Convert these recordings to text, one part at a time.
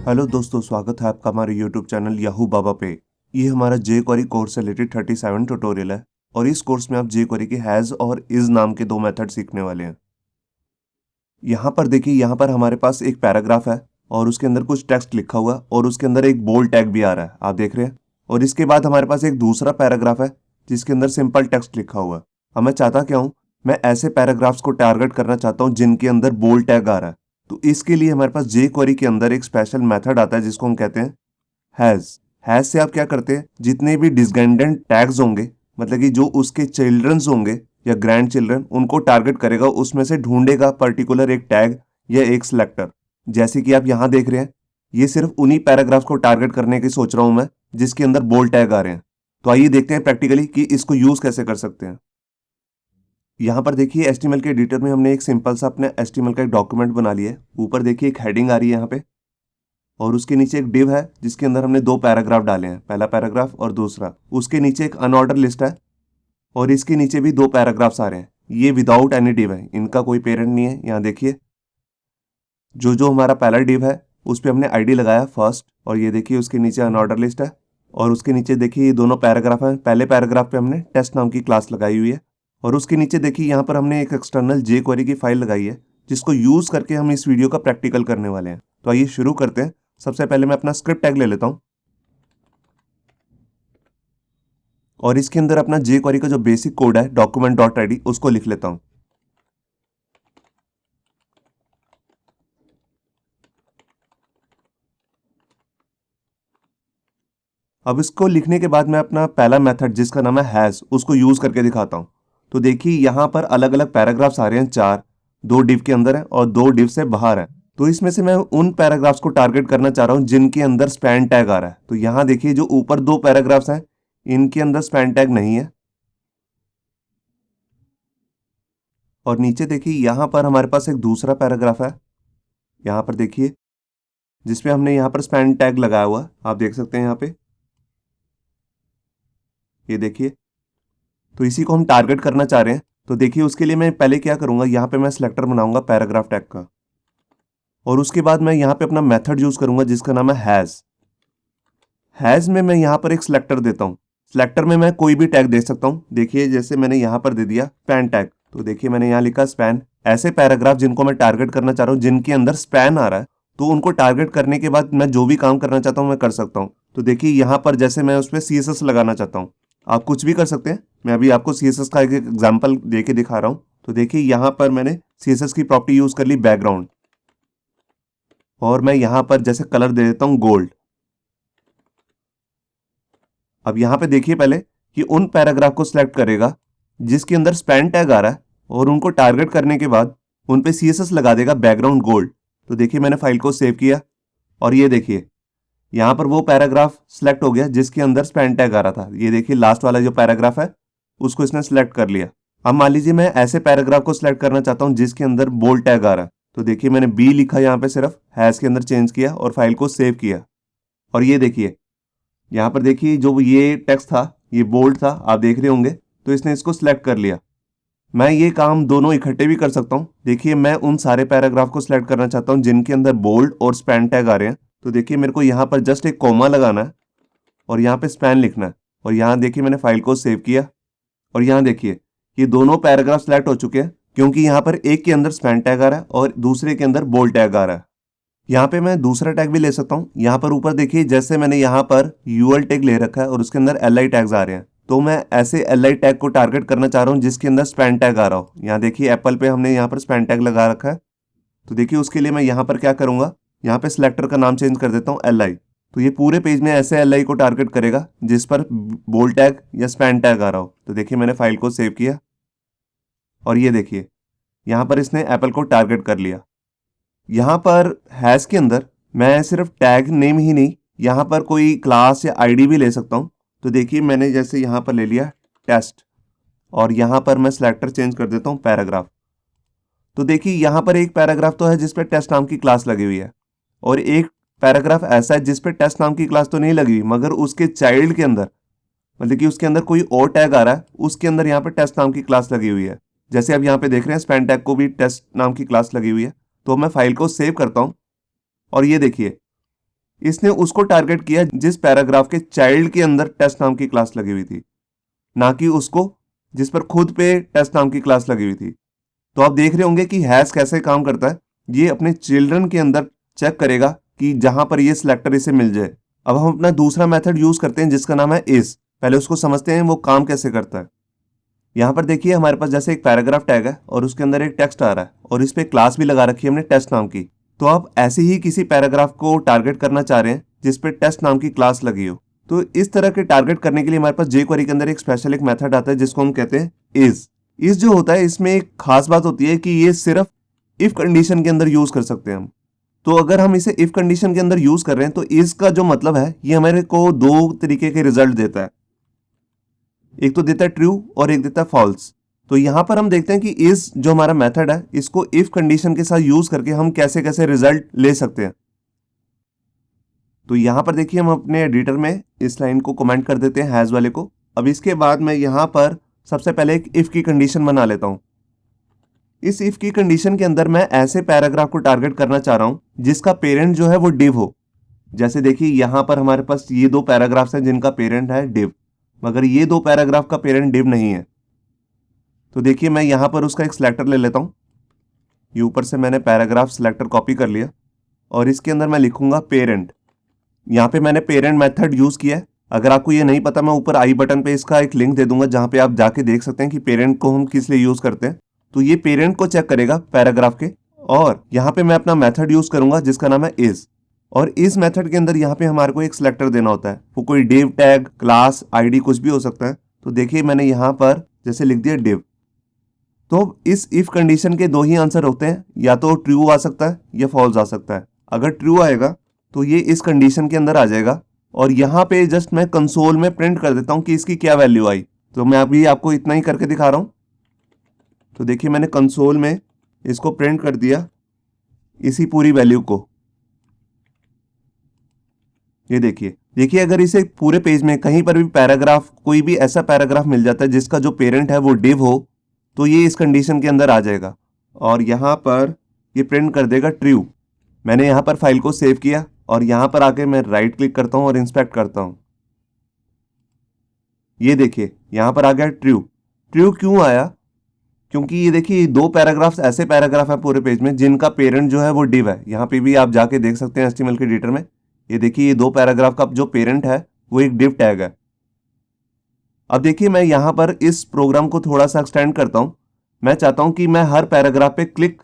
Hello दोस्तों, स्वागत है आपका हमारे यूट्यूब चैनल याहू बाबा पे। ये हमारा jQuery कोर्स से रिलेटेड 37 ट्यूटोरियल है और इस कोर्स में आप jQuery के हैज़ और इज नाम के दो मेथड सीखने वाले हैं। यहाँ पर देखिए, यहाँ पर हमारे पास एक पैराग्राफ है और उसके अंदर कुछ टेक्स्ट लिखा हुआ है और उसके अंदर एक बोल्ड टैग भी आ रहा है, आप देख रहे हैं। और इसके बाद हमारे पास एक दूसरा पैराग्राफ है जिसके अंदर सिंपल टेक्स्ट लिखा हुआ है। अब मैं चाहता क्या हूँ, मैं ऐसे पैराग्राफ्स को टारगेट करना चाहता हूँ जिनके अंदर बोल्ड टैग आ रहा है। तो इसके लिए हमारे पास jQuery के अंदर एक स्पेशल मेथड आता है जिसको हम कहते हैं हैज से आप क्या करते हैं, जितने भी डिस्जेंडेंट टैग्स होंगे, मतलब कि जो उसके चिल्ड्रंस होंगे या ग्रैंड चिल्ड्रन, उनको टारगेट करेगा, उसमें से ढूंढेगा पर्टिकुलर एक टैग या एक सिलेक्टर। जैसे कि आप यहाँ देख रहे हैं, ये सिर्फ उन्हीं पैराग्राफ को टारगेट करने की सोच रहा हूं मैं जिसके अंदर बोल्ड टैग आ रहे हैं। तो आइए देखते हैं प्रैक्टिकली कि इसको यूज कैसे कर सकते हैं। यहाँ पर देखिए, HTML के एडिटर में हमने एक सिंपल सा अपने HTML का एक डॉक्यूमेंट बना लिया है। ऊपर देखिए एक हेडिंग आ रही है यहाँ पे और उसके नीचे एक डिव है जिसके अंदर हमने दो पैराग्राफ डाले हैं, पहला पैराग्राफ और दूसरा। उसके नीचे एक अनऑर्डर लिस्ट है और इसके नीचे भी दो पैराग्राफ्स आ रहे हैं। ये विदाउट एनी डिव है, इनका कोई पेरेंट नहीं है। यहाँ देखिए, जो जो हमारा पहला डिव है उस पर हमने आईडी लगाया फर्स्ट, और ये देखिए उसके नीचे अनऑर्डर लिस्ट है और उसके नीचे देखिए ये दोनों पैराग्राफ हैं। पहले पैराग्राफ पे हमने टेस्ट नाम की क्लास लगाई हुई है और उसके नीचे देखिए यहाँ पर हमने एक एक्सटर्नल jQuery की फाइल लगाई है जिसको यूज करके हम इस वीडियो का प्रैक्टिकल करने वाले हैं। तो आइए शुरू करते हैं। सबसे पहले मैं अपना स्क्रिप्ट टैग ले लेता हूं और इसके अंदर अपना jQuery का जो बेसिक कोड है document.id उसको लिख लेता हूं। अब इसको लिखने के बाद मैं अपना पहला मेथड जिसका नाम है हैज उसको यूज करके दिखाता हूं। तो देखिए यहाँ पर अलग अलग पैराग्राफ्स आ रहे हैं, चार, दो डिव के अंदर है और दो डिव से बाहर है। तो इसमें से मैं उन पैराग्राफ्स को टारगेट करना चाह रहा हूं जिनके अंदर स्पैन टैग आ रहा है। तो यहाँ देखिए जो ऊपर दो पैराग्राफ्स हैं इनके अंदर स्पैन टैग नहीं है और नीचे देखिए यहाँ पर हमारे पास एक दूसरा पैराग्राफ है, यहाँ पर देखिए, जिसमें हमने यहाँ पर स्पैन टैग लगाया हुआ, आप देख सकते हैं यहाँ पे, ये देखिए। तो इसी को हम टारगेट करना चाह रहे हैं। तो देखिए उसके लिए मैं पहले क्या करूंगा, यहाँ पे मैं सिलेक्टर बनाऊंगा पैराग्राफ टैग का और उसके बाद मैं यहाँ पे अपना मेथड यूज करूंगा जिसका नाम है हैज में मैं यहाँ पर एक सिलेक्टर देता हूँ। सिलेक्टर में मैं कोई भी टैग दे सकता हूँ। देखिए जैसे मैंने यहाँ पर दे दिया स्पैन टैग, तो देखिए मैंने यहाँ लिखा स्पैन। ऐसे पैराग्राफ जिनको मैं टारगेट करना चाह रहा हूँ जिनके अंदर स्पैन आ रहा है, तो उनको टारगेट करने के बाद मैं जो भी काम करना चाहता हूँ मैं कर सकता हूँ। तो देखिए यहाँ पर जैसे मैं उस पर CSS लगाना चाहता हूँ, आप कुछ भी कर सकते हैं। मैं अभी आपको CSS का एक एग्जाम्पल दे के दिखा रहा हूँ। तो देखिए यहाँ पर मैंने CSS की प्रॉपर्टी यूज कर ली बैकग्राउंड और मैं यहाँ पर जैसे कलर दे देता हूँ गोल्ड। अब यहाँ पे देखिए पहले कि उन पैराग्राफ को सिलेक्ट करेगा जिसके अंदर स्पैन टैग आ रहा है और उनको टारगेट करने के बाद उन पे CSS लगा देगा बैकग्राउंड गोल्ड। तो देखिए मैंने फाइल को सेव किया और ये देखिए यहाँ पर वो पैराग्राफ सिलेक्ट हो गया जिसके अंदर स्पैन टैग आ रहा था। ये देखिए लास्ट वाला जो पैराग्राफ है उसको इसने सिलेक्ट कर लिया। अब मान लीजिए मैं ऐसे पैराग्राफ को सिलेक्ट करना चाहता हूँ जिसके अंदर बोल्ड टैग आ रहा है। तो देखिए मैंने बी लिखा यहाँ पे, सिर्फ हैज के अंदर चेंज किया और फाइल को सेव किया और ये देखिए यहाँ पर देखिए जो ये टेक्स्ट था ये बोल्ड था, आप देख रहे होंगे। तो इसने इसको सिलेक्ट कर लिया। मैं ये काम दोनों इकट्ठे भी कर सकता हूँ। देखिए मैं उन सारे पैराग्राफ को सिलेक्ट करना चाहता हूँ जिनके अंदर बोल्ड और स्पैन टैग आ रहे हैं। तो देखिए मेरे को यहाँ पर जस्ट एक कॉमा लगाना है और यहाँ पे स्पैन लिखना है और यहाँ देखिए मैंने फाइल को सेव किया और यहाँ देखिए ये दोनों पैराग्राफ सिलेक्ट हो चुके हैं क्योंकि यहाँ पर एक के अंदर स्पैन टैग आ रहा है और दूसरे के अंदर बोल्ड टैग आ रहा है। यहाँ पे मैं दूसरा टैग भी ले सकता हूँ। यहाँ पर ऊपर देखिए जैसे मैंने यहाँ पर UL टैग ले रखा है और उसके अंदर LI टैग्स आ रहे हैं। तो मैं ऐसे LI टैग को टारगेट करना चाह रहा हूँ जिसके अंदर स्पैन टैग आ रहा हो। यहाँ देखिए एप्पल पे हमने यहाँ पर स्पैन टैग लगा रखा है। तो देखिए उसके लिए मैं यहाँ पर क्या करूँगा, यहाँ पे सिलेक्टर का नाम चेंज कर देता हूँ LI। तो ये पूरे पेज में ऐसे LI को टारगेट करेगा जिस पर बोल्ड टैग या स्पैन टैग आ रहा हो। तो देखिए मैंने फाइल को सेव किया और ये देखिए यहाँ पर इसने एप्पल को टारगेट कर लिया। यहाँ पर हैश के अंदर मैं सिर्फ टैग नेम ही नहीं, यहाँ पर कोई क्लास या आईडी भी ले सकता हूँ। तो देखिए मैंने जैसे यहाँ पर ले लिया टेस्ट और यहाँ पर मैं सिलेक्टर चेंज कर देता हूँ पैराग्राफ। तो देखिए यहाँ पर एक पैराग्राफ तो है जिस पर टेस्ट नाम की क्लास लगी हुई है और एक पैराग्राफ ऐसा है जिस पर टेस्ट नाम की क्लास तो नहीं लगी हुई, मगर उसके चाइल्ड के अंदर, मतलब कि उसके अंदर कोई और टैग आ रहा है, उसके अंदर यहाँ पर टेस्ट नाम की क्लास लगी हुई है। जैसे अब यहाँ पे देख रहे हैं स्पैन टैग को भी टेस्ट नाम की क्लास लगी हुई है। तो मैं फाइल को सेव करता हूँ और ये देखिए इसने उसको टारगेट किया जिस पैराग्राफ के चाइल्ड के अंदर टेस्ट नाम की क्लास लगी हुई थी, ना कि उसको जिस पर खुद पे टेस्ट नाम की क्लास लगी हुई थी। तो आप देख रहे होंगे कि हैश कैसे काम करता है। ये अपने चिल्ड्रन के अंदर चेक करेगा कि जहां पर ये सिलेक्टर इसे मिल जाए। अब हम अपना दूसरा मेथड यूज करते हैं जिसका नाम है इज। पहले उसको समझते हैं वो काम कैसे करता है। यहाँ पर देखिए हमारे पास जैसे एक पैराग्राफ टैग है और उसके अंदर एक टेक्स्ट आ रहा है और इस पे क्लास भी लगा रखी है हमने टेस्ट नाम की। तो आप ऐसे ही किसी पैराग्राफ को टारगेट करना चाह रहे हैं जिस पे टेस्ट नाम की क्लास लगी हो, तो इस तरह के टारगेट करने के लिए हमारे पास jQuery के अंदर एक स्पेशल एक मेथड आता है जिसको हम कहते हैं इज जो होता है इसमें एक खास बात होती है कि ये सिर्फ इफ कंडीशन के अंदर यूज कर सकते हैं हम। तो अगर हम इसे इफ कंडीशन के अंदर यूज कर रहे हैं तो इज का जो मतलब है ये हमारे को दो तरीके के रिजल्ट देता है। एक तो देता है ट्रू और एक देता है फॉल्स। तो यहां पर हम देखते हैं कि इज जो हमारा मेथड है इसको इफ कंडीशन के साथ यूज करके हम कैसे कैसे रिजल्ट ले सकते हैं। तो यहां पर देखिए हम अपने एडिटर में इस लाइन को कमेंट कर देते हैं हैज वाले को। अब इसके बाद मैं यहां पर सबसे पहले एक इफ की कंडीशन बना लेता हूं। इस इफ की कंडीशन के अंदर मैं ऐसे पैराग्राफ को टारगेट करना चाह रहा हूं जिसका पेरेंट जो है वो डिव हो। जैसे देखिए यहां पर हमारे पास ये दो पैराग्राफ्स हैं जिनका पेरेंट है डिव, मगर ये दो पैराग्राफ का पेरेंट डिव नहीं है। तो देखिए मैं यहां पर उसका एक सिलेक्टर ले लेता हूं। ये ऊपर से मैंने पैराग्राफ सिलेक्टर कॉपी कर लिया और इसके अंदर मैं लिखूंगा पेरेंट। यहाँ पे मैंने पेरेंट मेथड यूज किया है। अगर आपको ये नहीं पता मैं ऊपर आई बटन पे इसका एक लिंक दे दूंगा जहां पे आप जाके देख सकते हैं कि पेरेंट को हम किस लिए यूज करते हैं। तो ये पेरेंट को चेक करेगा पैराग्राफ के, और यहाँ पे मैं अपना मेथड यूज करूंगा जिसका नाम है इज। और इस मेथड के अंदर यहाँ पे हमारे को एक सिलेक्टर देना होता है, वो कोई डिव टैग क्लास आईडी कुछ भी हो सकता है। तो देखिए मैंने यहाँ पर जैसे लिख दिया डिव। तो इस इफ कंडीशन के दो ही आंसर होते हैं, या तो ट्रू आ सकता है या फॉल्स आ सकता है। अगर ट्रू आएगा तो ये इस कंडीशन के अंदर आ जाएगा और यहाँ पे जस्ट मैं कंसोल में प्रिंट कर देता हूँ कि इसकी क्या वैल्यू आई। तो मैं अभी आपको इतना ही करके दिखा रहा हूँ। तो देखिए मैंने कंसोल में इसको प्रिंट कर दिया इसी पूरी वैल्यू को। ये देखिए अगर इसे पूरे पेज में कहीं पर भी पैराग्राफ कोई भी ऐसा पैराग्राफ मिल जाता है जिसका जो पेरेंट है वो डिव हो तो ये इस कंडीशन के अंदर आ जाएगा और यहाँ पर ये प्रिंट कर देगा ट्रू। मैंने यहाँ पर फाइल को सेव किया और यहाँ पर आके मैं राइट क्लिक करता हूँ और इंस्पेक्ट करता हूँ। ये देखिए यहाँ पर आ गया ट्रू। ट्रू क्यों आया? क्योंकि ये देखिए दो पैराग्राफ्स ऐसे पैराग्राफ है पूरे पेज में जिनका पेरेंट जो है वो डिव है। यहाँ पे भी आप जाके देख सकते हैं HTML के एडिटर में। ये देखिए ये दो पैराग्राफ का जो पेरेंट है वो एक डिव टैग है। अब देखिए मैं यहाँ पर इस प्रोग्राम को थोड़ा सा एक्सटेंड करता हूँ। मैं चाहता हूँ कि मैं हर पैराग्राफ पे क्लिक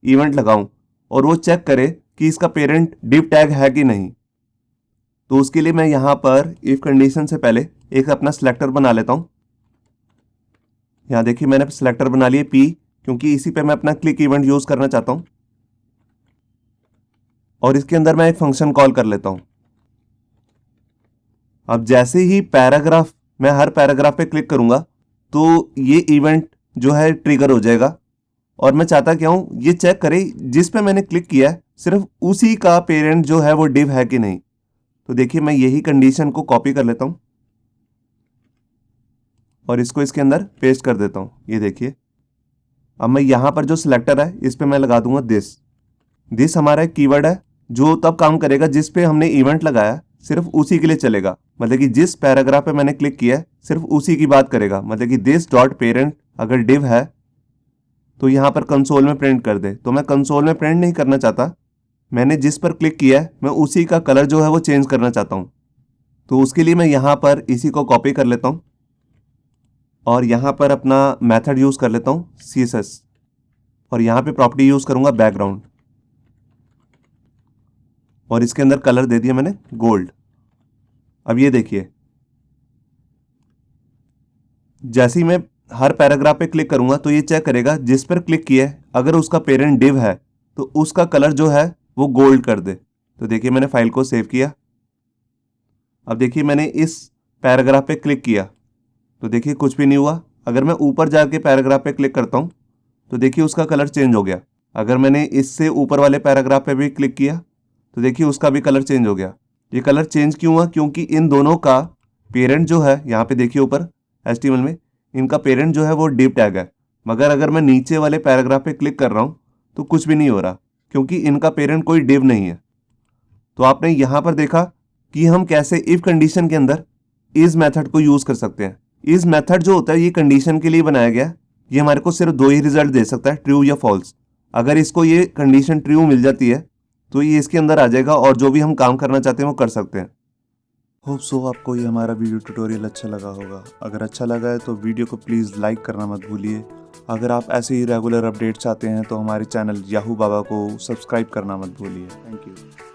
इवेंट लगाऊं और वो चेक करे कि इसका पेरेंट डिव टैग है कि नहीं। तो उसके लिए मैं यहाँ पर इफ कंडीशन से पहले एक अपना सिलेक्टर बना लेता हूँ। यहाँ देखिए मैंने सिलेक्टर बना लिया P, क्योंकि इसी पे मैं अपना क्लिक इवेंट यूज करना चाहता हूँ। और इसके अंदर मैं एक फंक्शन कॉल कर लेता हूँ। अब जैसे ही पैराग्राफ मैं हर पैराग्राफ पे क्लिक करूंगा तो ये इवेंट जो है ट्रिगर हो जाएगा और मैं चाहता क्या हूं ये चेक करे जिस पे मैंने क्लिक किया है सिर्फ उसी का पेरेंट जो है वो डिव है कि नहीं। तो देखिए मैं यही कंडीशन को कॉपी कर लेता हूं और इसको इसके अंदर पेस्ट कर देता हूं। ये देखिए अब मैं यहां पर जो सिलेक्टर है इस पे मैं लगा दूंगा दिस हमारा एक कीवर्ड है जो तब काम करेगा जिस पे हमने इवेंट लगाया सिर्फ उसी के लिए चलेगा। मतलब कि जिस पैराग्राफ पे मैंने क्लिक किया है सिर्फ उसी की बात करेगा। मतलब कि दिस डॉट पेरेंट अगर डिव है तो यहाँ पर कंसोल में प्रिंट कर दे। तो मैं कंसोल में प्रिंट नहीं करना चाहता, मैंने जिस पर क्लिक किया है मैं उसी का कलर जो है वो चेंज करना चाहता हूँ। तो उसके लिए मैं यहाँ पर इसी को कॉपी कर लेता हूँ और यहाँ पर अपना मेथड यूज़ कर लेता हूँ CSS और यहाँ पे प्रॉपर्टी यूज़ करूँगा बैकग्राउंड और इसके अंदर कलर दे दिया मैंने गोल्ड। अब ये देखिए जैसे ही मैं हर पैराग्राफ पे क्लिक करूंगा तो ये चेक करेगा जिस पर क्लिक किया है अगर उसका पेरेंट डिव है तो उसका कलर जो है वो गोल्ड कर दे। तो देखिए मैंने फाइल को सेव किया। अब देखिए मैंने इस पैराग्राफ पे क्लिक किया तो देखिए कुछ भी नहीं हुआ। अगर मैं ऊपर जाके पैराग्राफ पे क्लिक करता हूँ तो देखिए उसका कलर चेंज हो गया। अगर मैंने इससे ऊपर वाले पैराग्राफ पे भी क्लिक किया तो देखिए उसका भी कलर चेंज हो गया। ये कलर चेंज क्यों हुआ? क्योंकि इन दोनों का पेरेंट जो है यहाँ पे देखिए ऊपर HTML में इनका पेरेंट जो है वो डिव टैग है। मगर अगर मैं नीचे वाले पैराग्राफ पे क्लिक कर रहा हूँ तो कुछ भी नहीं हो रहा क्योंकि इनका पेरेंट कोई डिव नहीं है। तो आपने यहाँ पर देखा कि हम कैसे इफ कंडीशन के अंदर इस मेथड को यूज कर सकते हैं। इस मेथड जो होता है ये कंडीशन के लिए बनाया गया है। ये हमारे को सिर्फ 2 ही रिजल्ट दे सकता है, ट्रू या फॉल्स। अगर इसको ये कंडीशन ट्रू मिल जाती है तो ये इसके अंदर आ जाएगा और जो भी हम काम करना चाहते हैं वो कर सकते हैं। होप सो आपको ये हमारा वीडियो ट्यूटोरियल अच्छा लगा होगा। अगर अच्छा लगा है तो वीडियो को प्लीज़ लाइक करना मत भूलिए। अगर आप ऐसे ही रेगुलर अपडेट चाहते हैं तो हमारे चैनल याहू बाबा को सब्सक्राइब करना मत भूलिए। Thank you.